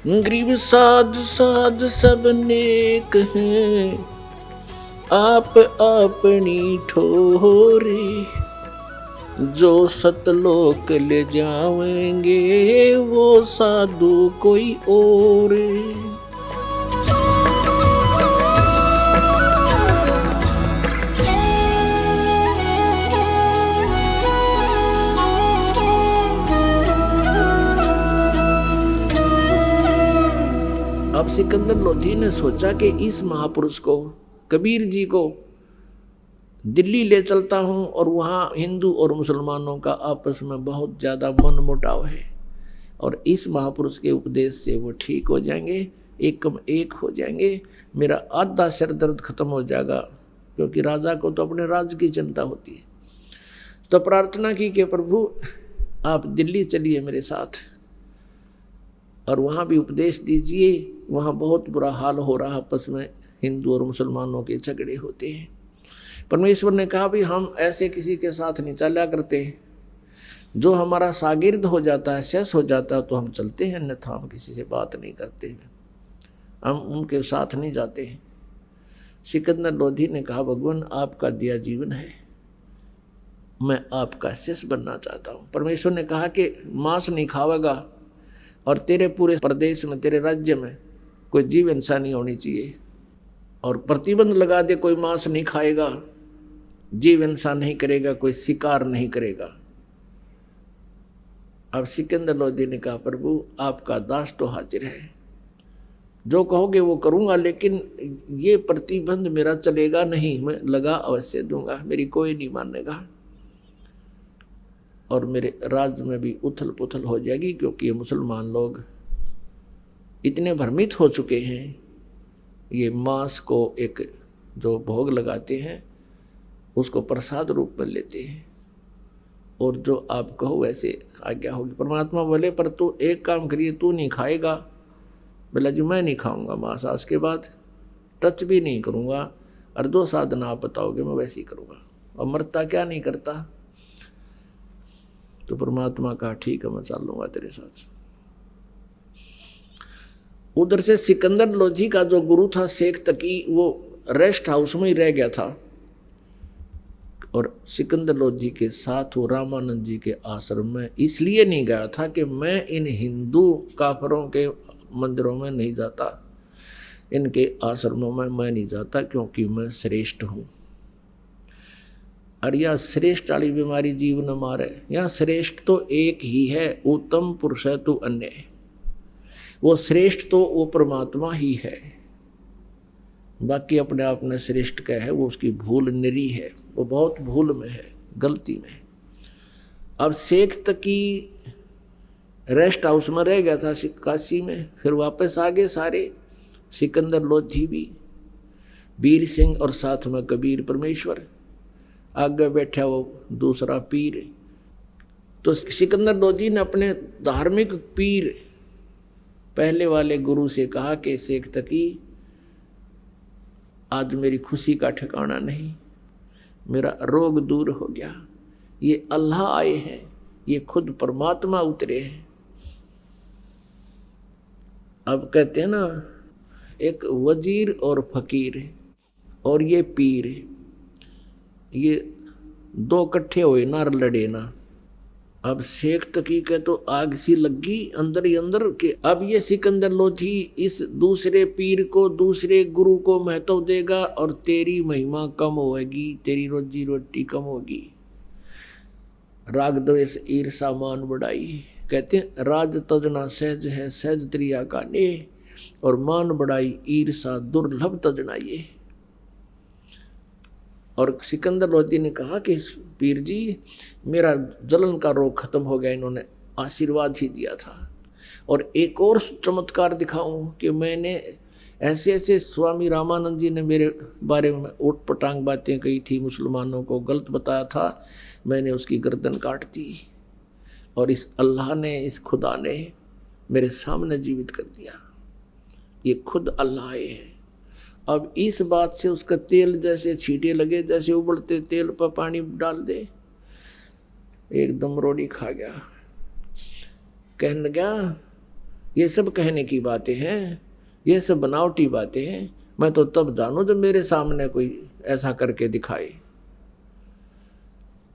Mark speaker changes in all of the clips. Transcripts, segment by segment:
Speaker 1: गरीब साध साध सब नेक हैं, आप अपनी ठोरे। जो सतलोक ले जाएंगे वो साधु कोई और। अब सिकंदर लोधी ने सोचा कि इस महापुरुष को, कबीर जी को दिल्ली ले चलता हूं और वहां हिंदू और मुसलमानों का आपस में बहुत ज़्यादा मनमुटाव है और इस महापुरुष के उपदेश से वो ठीक हो जाएंगे, एकम एक हो जाएंगे, मेरा आधा सिर दर्द खत्म हो जाएगा। क्योंकि राजा को तो अपने राज्य की चिंता होती है। तो प्रार्थना की कि प्रभु आप दिल्ली चलिए मेरे साथ और वहाँ भी उपदेश दीजिए। वहाँ बहुत बुरा हाल हो रहा, आपस में हिंदू और मुसलमानों के झगड़े होते हैं। परमेश्वर ने कहा भी हम ऐसे किसी के साथ नहीं चला करते, जो हमारा शागिर्द हो जाता है, शेष हो जाता है तो हम चलते हैं, अन्यथा हम किसी से बात नहीं करते हैं, हम उनके साथ नहीं जाते हैं। सिकंदर लोधी ने कहा भगवान आपका दिया जीवन है, मैं आपका शिष्य बनना चाहता हूँ। परमेश्वर ने कहा कि मांस नहीं खावेगा और तेरे पूरे प्रदेश में, तेरे राज्य में कोई जीव हिंसा नहीं होनी चाहिए, और प्रतिबंध लगा दे कोई मांस नहीं खाएगा, जीव हिंसा नहीं करेगा, कोई शिकार नहीं करेगा। अब सिकंदर लोधी ने कहा प्रभु आपका दास तो हाजिर है, जो कहोगे वो करूँगा, लेकिन ये प्रतिबंध मेरा चलेगा नहीं, मैं लगा अवश्य दूंगा, मेरी कोई नहीं मानेगा और मेरे राज्य में भी उथल पुथल हो जाएगी। क्योंकि ये मुसलमान लोग इतने भ्रमित हो चुके हैं, ये मांस को एक जो भोग लगाते हैं उसको प्रसाद रूप में लेते हैं और जो आप कहो वैसे आज्ञा होगी। परमात्मा बोले पर तू एक काम करिए, तू नहीं खाएगा। बोला जी मैं नहीं खाऊंगा मांस, आज के बाद टच भी नहीं करूँगा, और दो साधना आप बताओगे मैं वैसे ही करूँगा, और मरता क्या नहीं करता। तो परमात्मा कहा ठीक है मैं चल लूँगा तेरे साथ। उधर से सिकंदर लोधी का जो गुरु था शेख तकी, वो रेस्ट हाउस में ही रह गया था और सिकंदर लोधी के साथ वो रामानंद जी के आश्रम में इसलिए नहीं गया था कि मैं इन हिंदू काफरों के मंदिरों में नहीं जाता, इनके आश्रमों में मैं नहीं जाता, क्योंकि मैं श्रेष्ठ हूँ। और यह श्रेष्ठ वाली बीमारी जीवन मारे, यह श्रेष्ठ तो एक ही है, उत्तम पुरुष है तू अन्य। वो श्रेष्ठ तो वो परमात्मा ही है, बाकी अपने आप में श्रेष्ठ का है, वो उसकी भूल निरी है, वो बहुत भूल में है, गलती में। अब शेख तकी रेस्ट हाउस में रह गया था काशी में, फिर वापस आ गए सारे, सिकंदर लोधी भी, वीर सिंह और साथ में कबीर परमेश्वर, आगे बैठा वो दूसरा पीर। तो सिकंदर लोधी ने अपने धार्मिक पीर पहले वाले गुरु से कहा कि शेख तकी आज मेरी खुशी का ठिकाना नहीं, मेरा रोग दूर हो गया, ये अल्लाह आए हैं, ये खुद परमात्मा उतरे हैं। अब कहते हैं ना एक वजीर और फकीर और ये पीर, ये दो इकट्ठे हुए ना लड़े ना। अब शेख तकी के तो आग सी लगी अंदर ही अंदर के अब ये सिकंदर लोधी इस दूसरे पीर को, दूसरे गुरु को महत्व देगा और तेरी महिमा कम होगी, तेरी रोजी रोटी कम होगी। राग द्वेष ईर्षा मान बढ़ाई, कहते हैं राज तजना सहज है, सहज त्रिया का ने, और मान बढ़ाई ईर्षा दुर्लभ तजना ये। और सिकंदर लोधी ने कहा कि पीर जी मेरा जलन का रोग खत्म हो गया, इन्होंने आशीर्वाद ही दिया था। और एक और चमत्कार दिखाऊं कि मैंने ऐसे ऐसे स्वामी रामानंद जी ने मेरे बारे में ऊट पटांग बातें कही थी, मुसलमानों को गलत बताया था, मैंने उसकी गर्दन काट दी और इस अल्लाह ने, इस खुदा ने मेरे सामने जीवित कर दिया। ये खुद अल्लाह है। अब इस बात से उसका तेल जैसे छींटे लगे, जैसे उबलते तेल पर पानी डाल दे, एकदम रोड़ी खा गया। कहने लगा ये सब कहने की बातें हैं, ये सब बनावटी बातें हैं। मैं तो तब जानूं जब मेरे सामने कोई ऐसा करके दिखाए।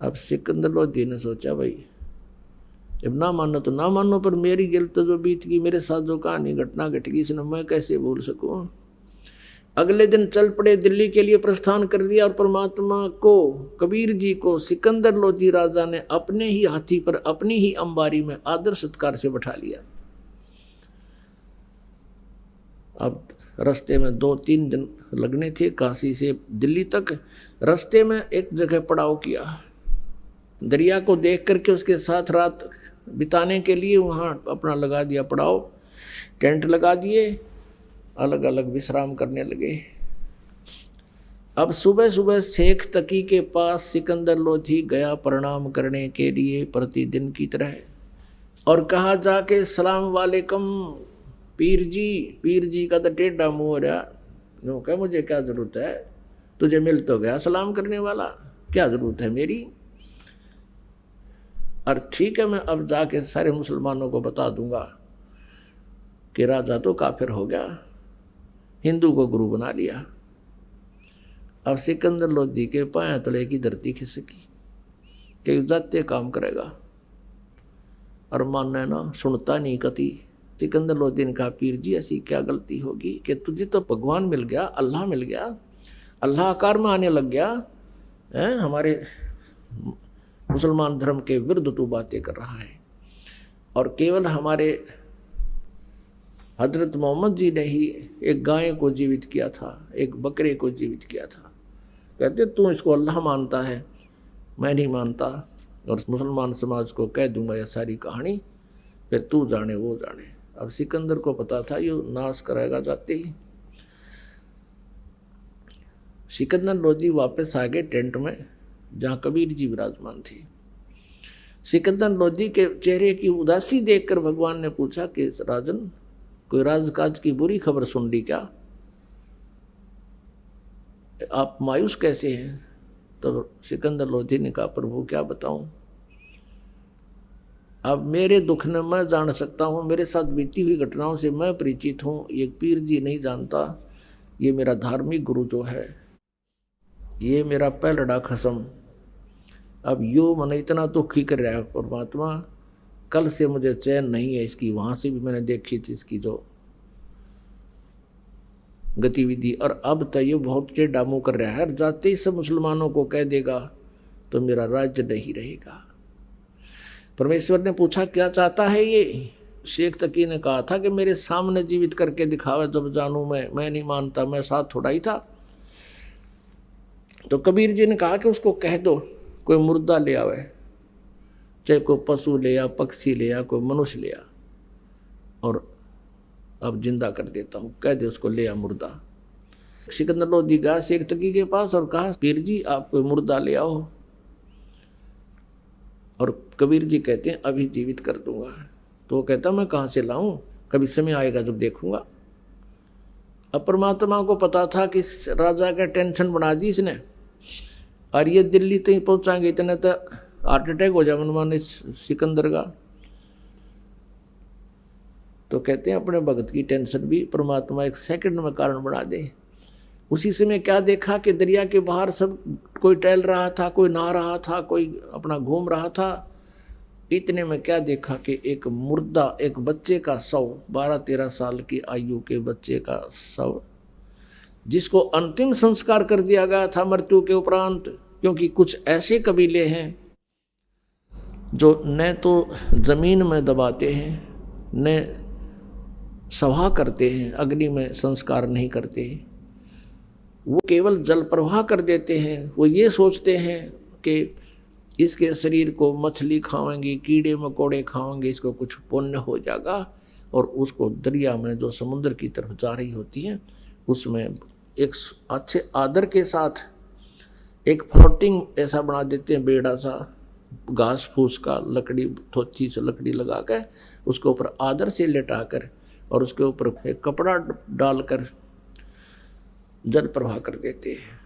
Speaker 1: अब सिकंदर लोधी ने सोचा भाई जब ना मानो तो ना मानो, पर मेरी गिल्त जो बीत गई, मेरे साथ जो कहानी घटना घट गई, इसने मैं कैसे भूल सकूं। अगले दिन चल पड़े, दिल्ली के लिए प्रस्थान कर दिया और परमात्मा को, कबीर जी को सिकंदर लोधी राजा ने अपने ही हाथी पर, अपनी ही अंबारी में आदर सत्कार से बैठा लिया। अब रास्ते में 2-3 दिन लगने थे, काशी से दिल्ली तक। रास्ते में एक जगह पड़ाव किया, दरिया को देख करके उसके साथ रात बिताने के लिए वहाँ अपना लगा दिया पड़ाव, टेंट लगा दिए, अलग अलग विश्राम करने लगे। अब सुबह सुबह शेख तकी के पास सिकंदर लोधी गया प्रणाम करने के लिए प्रतिदिन की तरह, और कहा जाके सलाम वालेकुम पीर जी। पीर जी का तो टेढ़ा मुँह हो रहा, नो क्या मुझे क्या ज़रूरत है, तुझे मिल तो गया सलाम करने वाला, क्या ज़रूरत है मेरी। और ठीक है, मैं अब जाके सारे मुसलमानों को बता दूंगा कि राजा तो काफिर हो गया, हिंदू को गुरु बना लिया। अब सिकंदर लोधी के पांव तले की धरती खिसकी कि जाते काम करेगा, और मानना ना सुनता नहीं कति। सिकंदर लोधी ने कहा पीर जी ऐसी क्या गलती होगी कि तुझे तो भगवान मिल गया, अल्लाह मिल गया, अल्लाह आकार में आने लग गया है, हमारे मुसलमान धर्म के विरुद्ध तू बातें कर रहा है। और केवल हमारे हजरत मोहम्मद जी ने ही एक गाय को जीवित किया था, एक बकरे को जीवित किया था। कहते तू इसको अल्लाह मानता है, मैं नहीं मानता, और मुसलमान समाज को कह दूंगा यह सारी कहानी, फिर तू जाने वो जाने। अब सिकंदर को पता था ये नाश कराएगा जाते ही। सिकंदर लोधी वापस आ गए टेंट में जहाँ कबीर जी विराजमान थे। सिकंदर लोधी के चेहरे की उदासी देखकर भगवान ने पूछा कि राजन कोई राजकाज की बुरी खबर सुन ली क्या, आप मायूस कैसे हैं। तो सिकंदर लोधी ने कहा प्रभु क्या बताऊं, अब मेरे दुख ने मैं जान सकता हूँ, मेरे साथ बीती हुई घटनाओं से मैं परिचित हूँ, ये पीर जी नहीं जानता, ये मेरा धार्मिक गुरु जो है, ये मेरा पहलड़ा खसम अब यो मन इतना दुखी कर रहा है परमात्मा, कल से मुझे चैन नहीं है इसकी। वहाँ से भी मैंने देखी थी इसकी जो गतिविधि, और अब तो ये बहुत टेढ़ा मुँह कर रहा है, जाते ही सब मुसलमानों को कह देगा तो मेरा राज्य नहीं रहेगा। परमेश्वर ने पूछा क्या चाहता है ये। शेख तकी ने कहा था कि मेरे सामने जीवित करके दिखावे जब जानूं मैं नहीं मानता, मैं साथ थोड़ा ही था। तो कबीर जी ने कहा कि उसको कह दो कोई मुर्दा ले आवे, चाहे कोई पशु ले आ, पक्षी ले आ, कोई मनुष्य ले आ, और अब जिंदा कर देता हूँ, कह दे उसको ले आ मुर्दा। सिकंदर लोधी गया शेख तकी के पास और कहा पीर जी आप कोई मुर्दा ले आओ, और कबीर जी कहते हैं अभी जीवित कर दूंगा। तो वो कहता मैं कहाँ से लाऊं, कभी समय आएगा जब देखूंगा। अब परमात्मा को पता था कि राजा का टेंशन बना दी इसने, और ये दिल्ली तक पहुँचाएंगे इतने तो हार्ट अटैक हो जाए मनमाने सिकंदर का। तो कहते हैं अपने भगत की टेंशन भी परमात्मा एक सेकंड में कारण बना दे। उसी समय क्या देखा कि दरिया के बाहर सब कोई टहल रहा था, कोई नहा रहा था, कोई अपना घूम रहा था। इतने में क्या देखा कि एक मुर्दा, एक बच्चे का शव, 12-13 साल की आयु के बच्चे का शव, जिसको अंतिम संस्कार कर दिया गया था मृत्यु के उपरांत। क्योंकि कुछ ऐसे कबीले हैं जो न तो जमीन में दबाते हैं, न सभा करते हैं, अग्नि में संस्कार नहीं करते, वो केवल जल प्रवाह कर देते हैं। वो ये सोचते हैं कि इसके शरीर को मछली खाएंगे, कीड़े मकोड़े खाएंगे, इसको कुछ पुण्य हो जाएगा, और उसको दरिया में जो समुद्र की तरफ जा रही होती है उसमें एक अच्छे आदर के साथ एक फ्लोटिंग ऐसा बना देते हैं, बेड़ा सा घास फूस का, लकड़ी थोची से लकड़ी लगा कर उसके ऊपर आदर से लेटाकर और उसके ऊपर एक कपड़ा डालकर जल प्रवाह कर देते हैं।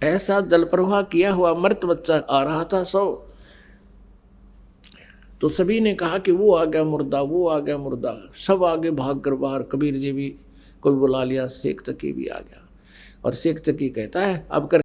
Speaker 1: ऐसा जल प्रवाह किया हुआ मृत बच्चा आ रहा था सौ, तो सभी ने कहा कि वो आ गया मुर्दा, वो आ गया मुर्दा। सब आगे भाग कर बाहर, कबीर जी भी कोई बुला लिया, शेख तकी भी आ गया। और शेख तकी कहता है अब कर